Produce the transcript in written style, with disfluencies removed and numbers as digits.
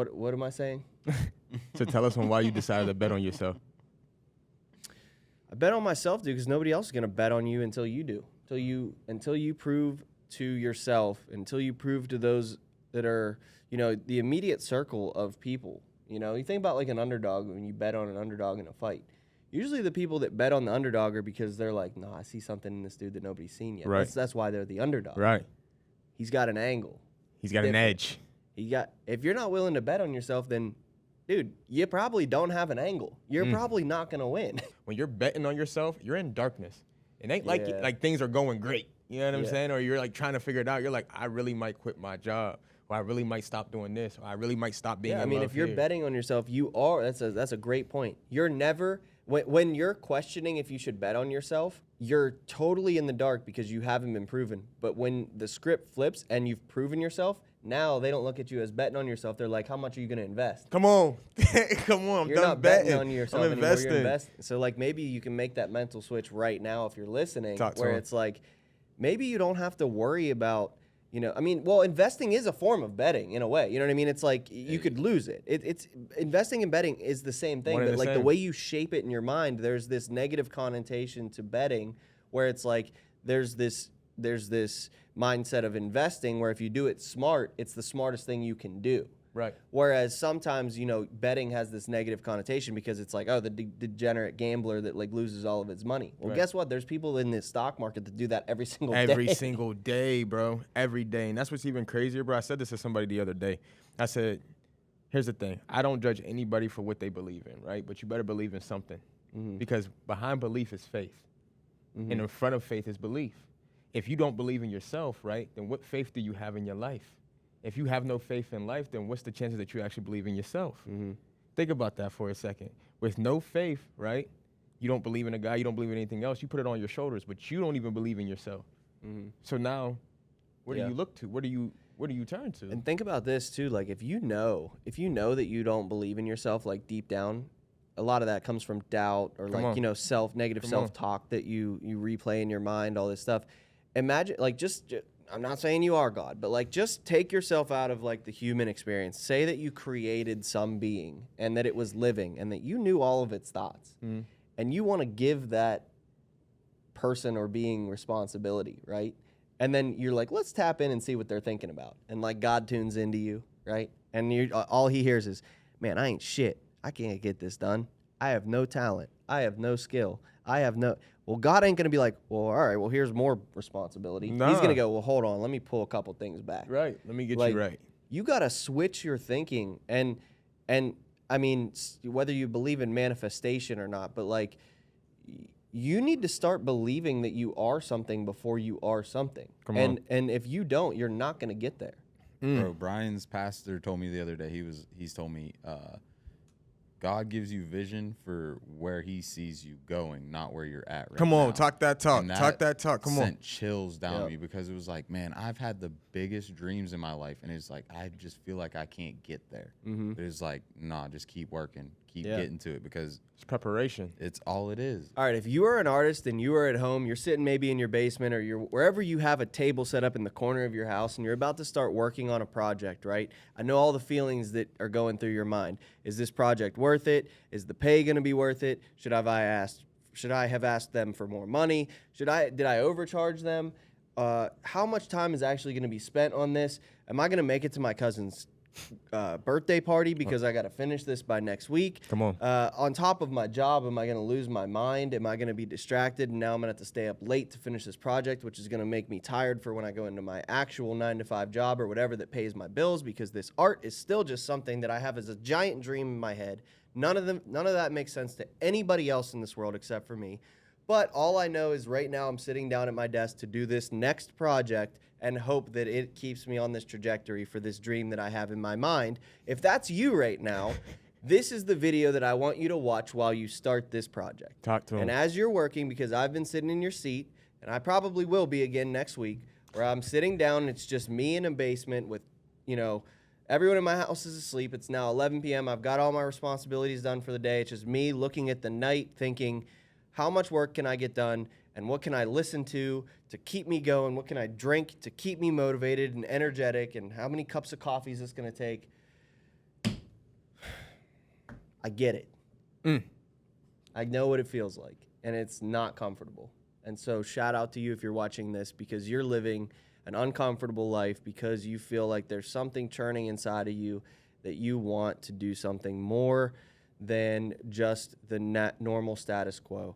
What am I saying? So tell us on why you decided to bet on yourself. I bet on myself, dude, because nobody else is gonna bet on you until you do. Until you prove to yourself, until you prove to those that are, the immediate circle of people. You think about like an underdog when you bet on an underdog in a fight. Usually the people that bet on the underdog are because they're like, no, I see something in this dude that nobody's seen yet. Right. That's why they're the underdog. Right. He's got an angle. He's got an edge. If you're not willing to bet on yourself, then, dude, you probably don't have an angle. You're probably not going to win. When you're betting on yourself, you're in darkness. It ain't like things are going great. You know what I'm saying? Or you're like trying to figure it out. You're like, I really might quit my job. Or I really might stop doing this. Or I really might stop being in love if you're here. betting on yourself, that's a great point. You're never, when you're questioning if you should bet on yourself, you're totally in the dark because you haven't been proven. But when the script flips and you've proven yourself, now they don't look at you as betting on yourself. They're like, how much are you going to invest? Come on. Come on. You're not betting on yourself I'm anymore. investing. You're investing. So, like, maybe you can make that mental switch right now if you're listening, where it's like, maybe you don't have to worry about, investing is a form of betting in a way. You know what I mean? It's like you could lose it. It's investing and betting is the same thing, but like the way you shape it in your mind, there's this negative connotation to betting where it's like there's this mindset of investing where if you do it smart, it's the smartest thing you can do. Right. Whereas sometimes, betting has this negative connotation because it's like, oh, the degenerate gambler that like loses all of its money. Well, guess what? There's people in the stock market that do that every single day. Every single day, bro. Every day. And that's what's even crazier, bro. I said this to somebody the other day. I said, here's the thing. I don't judge anybody for what they believe in, right? But you better believe in something. Mm-hmm. Because behind belief is faith. Mm-hmm. And in front of faith is belief. If you don't believe in yourself, right, then what faith do you have in your life? If you have no faith in life, then what's the chances that you actually believe in yourself? Mm-hmm. Think about that for a second. With no faith, right, you don't believe in a guy, you don't believe in anything else, you put it on your shoulders, but you don't even believe in yourself. Mm-hmm. So now, where do you look to? Where do you turn to? And think about this too, like if you know that you don't believe in yourself, like deep down, a lot of that comes from doubt or negative self-talk that you replay in your mind, all this stuff. Imagine, like, just I'm not saying you are God, but like just take yourself out of like the human experience. Say that you created some being and that it was living and that you knew all of its thoughts. Mm. And you want to give that person or being responsibility, right? And then you're like, let's tap in and see what they're thinking about. And like God tunes into you, right? And all he hears is, man, I ain't shit. I can't get this done. I have no talent. I have no skill. Well, God ain't going to be like, well, all right, well, here's more responsibility. Nah. He's going to go, well, hold on, let me pull a couple things back. Right, let me get you right. You got to switch your thinking. And I mean, whether you believe in manifestation or not, but like, you need to start believing that you are something before you are something. Come on. And if you don't, you're not going to get there. Bro, Brian's pastor told me the other day, he's told me, God gives you vision for where he sees you going, not where you're at right Come on, now. talk that talk. Talk that talk. Come on. Sent chills down me because it was like, man, I've had the biggest dreams in my life, and it's like I just feel like I can't get there. Mm-hmm. But it's like, nah, just keep working, keep getting to it because it's preparation. It's all it is. All right, if you are an artist and you are at home, you're sitting maybe in your basement or you're wherever you have a table set up in the corner of your house and you're about to start working on a project, right? I know all the feelings that are going through your mind. Is this project worth it? Is the pay going to be worth it? Should I have asked them for more money? Did I overcharge them? How much time is actually going to be spent on this? Am I going to make it to my cousin's birthday party because I got to finish this by next week? Come on. On top of my job, am I going to lose my mind? Am I going to be distracted? And now I'm going to have to stay up late to finish this project, which is going to make me tired for when I go into my actual 9-to-5 job or whatever that pays my bills, because this art is still just something that I have as a giant dream in my head. None of that makes sense to anybody else in this world except for me. But all I know is right now I'm sitting down at my desk to do this next project and hope that it keeps me on this trajectory for this dream that I have in my mind. If that's you right now, this is the video that I want you to watch while you start this project. Talk to him. And as you're working, because I've been sitting in your seat, and I probably will be again next week, where I'm sitting down and it's just me in a basement with, everyone in my house is asleep. It's now 11 p.m. I've got all my responsibilities done for the day. It's just me looking at the night thinking, how much work can I get done? And what can I listen to keep me going? What can I drink to keep me motivated and energetic? And how many cups of coffee is this going to take? I get it. I know what it feels like, and it's not comfortable. And so shout out to you if you're watching this, because you're living an uncomfortable life because you feel like there's something churning inside of you that you want to do something more than just the normal status quo.